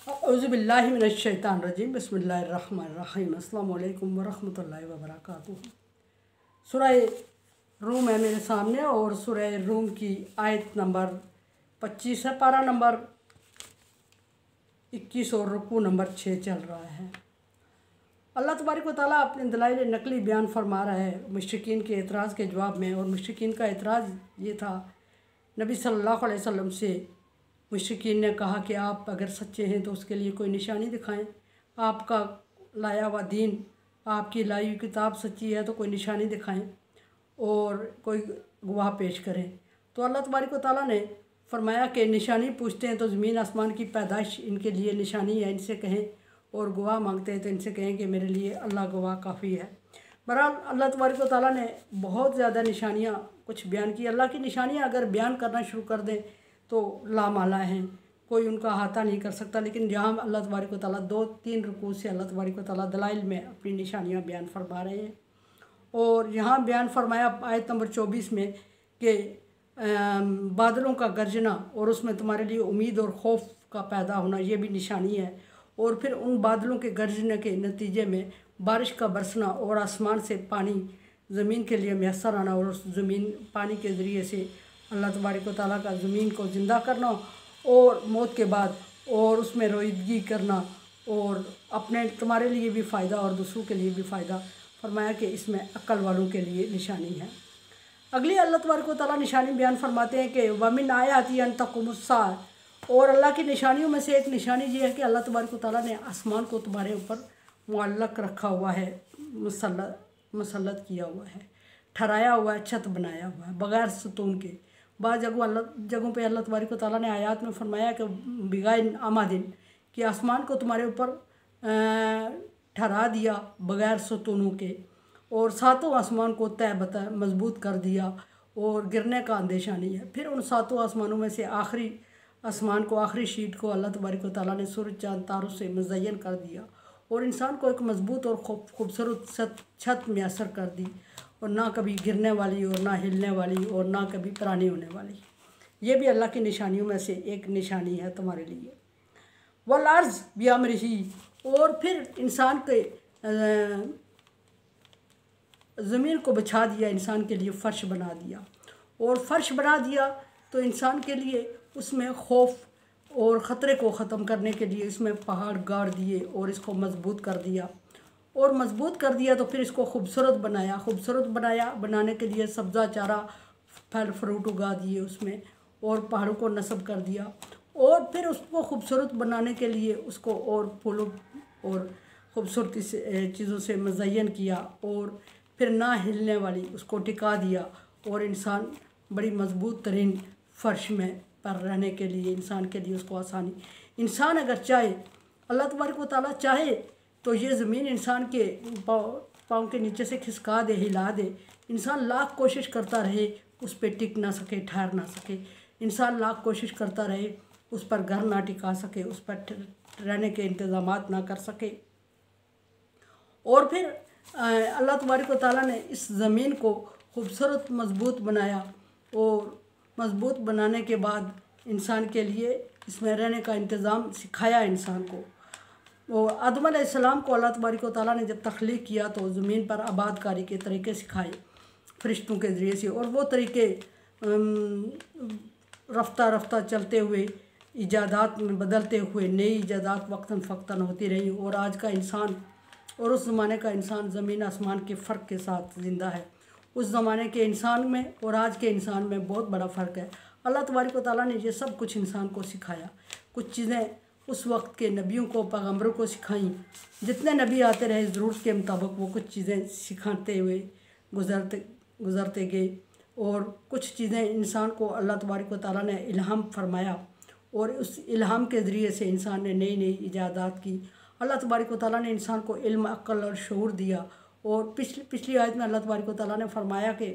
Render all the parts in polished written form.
औज़ुबिल्लाहि मिनश्शैतानिर्रजीम बिस्मिल्लाहिर्रहमानिर्रहीम अस्सलामु अलैकुम वरहमतुल्लाहि वबरकातुहू। सूरह रूम है मेरे सामने और सूरह रूम की आयत नंबर 25 है, पारा नंबर 21 और रुकू नंबर 6 चल रहा है। अल्लाह तबारक व तआला अपने दलाइल नकली बयान फरमा रहा है मुश्रिकीन के एतराज़ के जवाब में। और मुश्रिकीन का एतराज़ ये था, नबी सल्लल्लाहु अलैहि वसल्लम से मुश्रिकीन ने कहा कि आप अगर सच्चे हैं तो उसके लिए कोई निशानी दिखाएं, आपका लाया हुआ दीन, आपकी लाई हुई किताब सच्ची है तो कोई निशानी दिखाएं और कोई गवाह पेश करें। तो अल्लाह तबारक व तआला ने फरमाया कि निशानी पूछते हैं तो ज़मीन आसमान की पैदाइश इनके लिए निशानी है, इनसे कहें। और गवाह मांगते हैं तो इनसे कहें कि मेरे लिए अल्लाह गवाह काफ़ी है। बहरहाल अल्लाह तबारक व तआला ने बहुत ज़्यादा निशानियाँ कुछ बयान की। अल्लाह की निशानियाँ अगर बयान करना शुरू कर दें तो लामाला हैं, कोई उनका अहाता नहीं कर सकता। लेकिन जहाँ अल्लाह तबारक व तआला 2-3 रुकू से अल्लाह तबारक व तआला दलाइल में अपनी निशानियाँ बयान फरमा रहे हैं। और यहाँ बयान फरमाया आयत नंबर 24 में कि बादलों का गरजना और उसमें तुम्हारे लिए उम्मीद और खौफ का पैदा होना ये भी निशानी है। और फिर उन बादलों के गरजने के नतीजे में बारिश का बरसना और आसमान से पानी ज़मीन के लिए मैसर आना और उस ज़मीन पानी के ज़रिए से अल्लाह तबारक व तआला का ज़मीन को ज़िंदा करना और मौत के बाद और उसमें रोईदगी करना और अपने तुम्हारे लिए भी फ़ायदा और दूसरों के लिए भी फ़ायदा। फरमाया कि इसमें अक्ल वालों के लिए निशानी है। अगली अल्लाह तबारक व तआला निशानी बयान फरमाते हैं कि वमिन आयाति अन तक़ुमुस्साअ, और अल्लाह की निशानियों में से एक निशानी ये है कि अल्लाह तबारक व तआला ने आसमान को तुम्हारे ऊपर मुअल्लक़ रखा हुआ है, मुसल्लत किया हुआ है, ठहराया हुआ है, छत बनाया हुआ है बग़ैर सुतून के। बाद जगहों पे अल्लाह तबारक व तआला ने आयात में फरमाया कि बिग़ैर आमादिन, कि आसमान को तुम्हारे ऊपर ठहरा दिया बग़ैर सुतूनों के और सातों आसमान को तय बता मजबूत कर दिया और गिरने का अंदेशा नहीं है। फिर उन सातों आसमानों में से आखिरी आसमान को, आखिरी शीट को अल्लाह तबारक व तआला ने सूरज चाँद तारों से मुज़य्यन कर दिया और इंसान को एक मजबूत और खूबसूरत छत मैसर कर दी, और ना कभी गिरने वाली और ना हिलने वाली और ना कभी पुरानी होने वाली। ये भी अल्लाह की निशानियों में से एक निशानी है तुम्हारे लिए। वल अर्ज़ बिअम्रिही, और फिर इंसान के ज़मीन को बिछा दिया, इंसान के लिए फ़र्श बना दिया। और फ़र्श बना दिया तो इंसान के लिए उसमें खौफ और ख़तरे को ख़त्म करने के लिए इसमें पहाड़ गाड़ दिए और इसको मजबूत कर दिया। और मजबूत कर दिया तो फिर इसको खूबसूरत बनाया। बनाने के लिए सब्ज़ा चारा, फल फ्रूट उगा दिए उसमें और पहाड़ों को नस्ब कर दिया। और फिर उसको खूबसूरत बनाने के लिए उसको और फूलों और खूबसूरती से चीज़ों से मुज़य्यन किया और फिर ना हिलने वाली उसको टिका दिया। और इंसान बड़ी मजबूत तरीन फ़र्श में पर रहने के लिए इंसान के लिए उसको आसानी। इंसान अगर चाहे, अल्लाह तबारक व तआला चाहे तो ये ज़मीन इंसान के पाँव के नीचे से खिसका दे, हिला दे। इंसान लाख कोशिश करता रहे उस पर टिक ना सके, ठहर ना सके। इंसान लाख कोशिश करता रहे उस पर घर ना टिका सके, उस पर रहने के इंतज़ामात ना कर सके। और फिर अल्लाह तबारक व तआला ने इस ज़मीन को खूबसूरत मजबूत बनाया और मजबूत बनाने के बाद इंसान के लिए इसमें रहने का इंतज़ाम सिखाया इंसान को। और आदम अलैहिस्सलाम को अल्लाह तबारक व तआला ने जब तख्लीक किया तो ज़मीन पर आबादकारी के तरीक़े सिखाए फ़रिश्तों के ज़रिए से, और वो तरीक़े रफ्ता रफ्ता चलते हुए ईजादात में बदलते हुए नई ईजादात वक्तन फ़क्तन होती रही। और आज का इंसान और उस ज़माने का इंसान ज़मीन आसमान के फ़र्क के साथ ज़िंदा है। उस ज़माने के इंसान में और आज के इंसान में बहुत बड़ा फ़र्क है। अल्लाह तबारक व तआला ने ये सब कुछ इंसान को सिखाया। कुछ चीज़ें उस वक्त के नबियों को, पैगम्बरों को सिखाई। जितने नबी आते रहे ज़रूरत के मुताबिक वो कुछ चीज़ें सिखाते हुए गुज़रते गए। और कुछ चीज़ें इंसान को अल्लाह तबारक व तआला ने इल्हाम फरमाया और उस इल्हाम के ज़रिए से इंसान ने नई नई ईजादात की। अल्लाह तबारक व तआला ने इंसान को इल्म, अक्ल और शऊर दिया। और पिछली आयत में अल्लाह तबारक व तआला ने फरमाया कि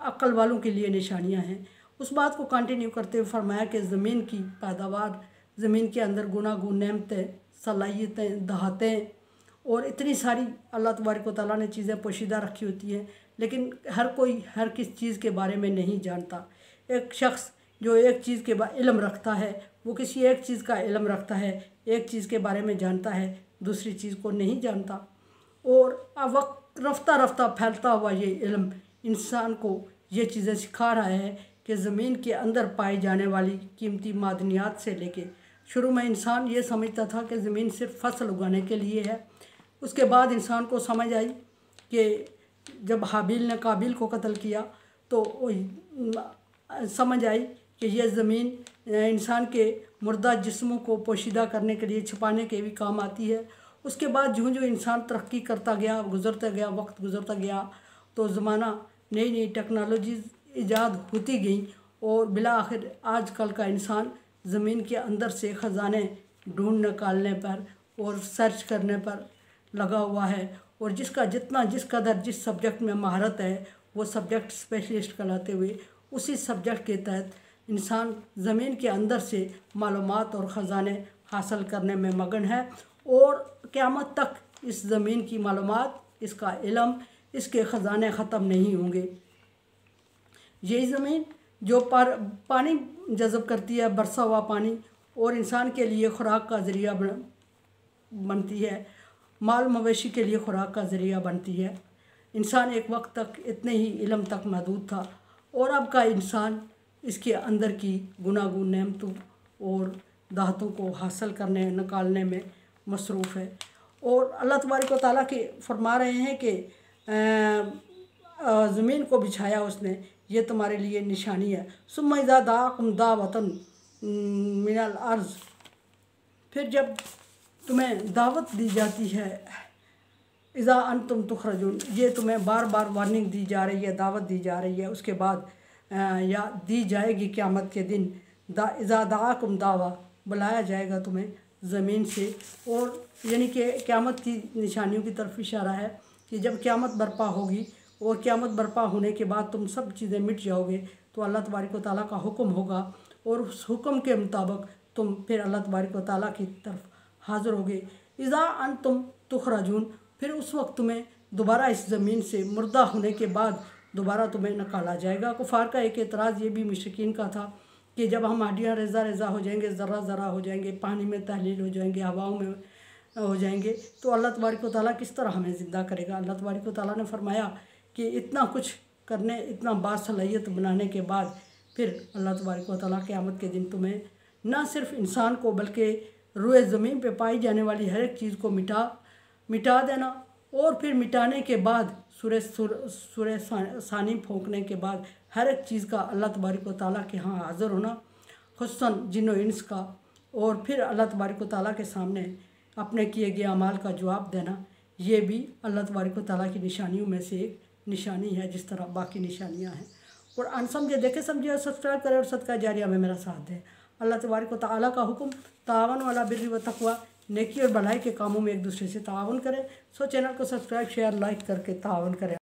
अक्ल वालों के लिए निशानियां हैं। उस बात को कंटिन्यू करते हुए फरमाया कि ज़मीन की पैदावार, ज़मीन के अंदर गुनागुन नेमतें, सलाहियतें, दहातें और इतनी सारी अल्लाह तबारक व तआला ने चीज़ें पोशीदा रखी होती हैं, लेकिन हर कोई हर किस चीज़ के बारे में नहीं जानता। एक शख्स जो एक चीज़ के इल्म रखता है वो किसी एक चीज़ का इल्म रखता है, एक चीज़ के बारे में जानता है, दूसरी चीज़ को नहीं जानता। और अब वक्त रफ्ता रफ्ता फैलता हुआ ये इल्म इंसान को ये चीज़ें सिखा रहा है कि ज़मीन के अंदर पाई जाने वाली कीमती मादनियात से लेके शुरू में इंसान ये समझता था कि ज़मीन सिर्फ फसल उगाने के लिए है। उसके बाद इंसान को समझ आई कि जब हाबिल ने काबिल को कत्ल किया तो समझ आई कि यह ज़मीन इंसान के मुर्दा जिस्मों को पोशीदा करने के लिए, छिपाने के भी काम आती है। उसके बाद जो जो इंसान तरक्की करता गया, गुज़रता गया, वक्त गुज़रता गया, तो ज़माना नई नई टेक्नोलॉजीज़ ईजाद होती गई और बिला आखिर आजकल का इंसान ज़मीन के अंदर से ख़जाने ढूंढ निकालने पर और सर्च करने पर लगा हुआ है। और जिसका जितना जिस कदर जिस सब्जेक्ट में महारत है वो सब्जेक्ट स्पेशलिस्ट कहलाते हुए उसी सब्जेक्ट के तहत इंसान ज़मीन के अंदर से मालूमात और ख़जाने हासिल करने में मगन है। और क़यामत तक इस ज़मीन की मालूमात, इसका इल्म, इसके ख़जाने ख़त्म नहीं होंगे। यही ज़मीन जो पानी जज़ब करती है, बरसा हुआ पानी, और इंसान के लिए खुराक का ज़रिया बनती है, माल मवेशी के लिए खुराक का ज़रिया बनती है। इंसान एक वक्त तक इतने ही इल्म तक महदूद था और अब का इंसान इसके अंदर की गुनागुन नेमतों और दाहतों को हासिल करने निकालने में मसरूफ़ है। और अल्लाह तबारक व तआला के फरमा रहे हैं कि ज़मीन को बिछाया उसने, ये तुम्हारे लिए निशानी है। सुम्मा इज़ा दाअकुम दावतन मिनल अर्ज़, फिर जब तुम्हें दावत दी जाती है, इज़ा अंतुम तुखरजून, ये तुम्हें बार बार वार्निंग दी जा रही है, दावत दी जा रही है। उसके बाद या दी जाएगी क़यामत के दिन, इज़ा दाअकुम दावा, बुलाया जाएगा तुम्हें ज़मीन से। और यानी कि क़यामत की निशानियों की तरफ इशारा है कि जब क़यामत बर्पा होगी और क़यामत बर्पा होने के बाद तुम सब चीज़ें मिट जाओगे तो अल्लाह तबारक व तआला का हुक्म होगा और उस हुक्म के मुताबिक तुम फिर अल्लाह तबारक व तआला की तरफ हाज़िर होगे। इज़ा अंतुम तुखरजून, फिर उस वक्त तुम्हें दोबारा इस ज़मीन से मुर्दा होने के बाद दोबारा तुम्हें निकाला जाएगा। कुफार का एक एतराज़ ये भी मुशरिकीन का था कि जब हम हड्डियाँ रेज़ा रेज़ा हो जाएंगे, ज़र्रा ज़र्रा हो जाएंगे, पानी में तहलील हो जाएंगे, हवाओं में हो जाएंगे, तो अल्लाह तबारक व तआला किस तरह हमें ज़िंदा करेगा। अल्लाह तबारक व तआला ने फरमाया कि इतना कुछ करने, इतना बासलाहियत बनाने के बाद फिर अल्लाह तबारक व तआला क़यामत के दिन तुम्हें न सिर्फ इंसान को बल्कि रुए ज़मीन पे पाई जाने वाली हर एक चीज़ को मिटा देना, और फिर मिटाने के बाद सूरह सानी फूंकने के बाद हर एक चीज़ का अल्लाह तबारक व तआला के यहाँ हाज़िर होना, खुसूसन जिन्नो इंस का, और फिर अल्लाह तबारक व तआला के सामने अपने किए गए अमाल का जवाब देना, ये भी अल्लाह तबारक व तआला की निशानियों में से एक निशानी है, जिस तरह बाकी निशानियाँ हैं। और अनसमझे देखे समझे और सब्सक्राइब करें और सदका जारिया में मेरा साथ दें। अल्लाह तबारक व तआला का हुक्म, तावन वाला बिर्रि व तक़वा, नेकी और भलाई के कामों में एक दूसरे से तावन करें। सो चैनल को सब्सक्राइब, शेयर, लाइक करके तावन करें।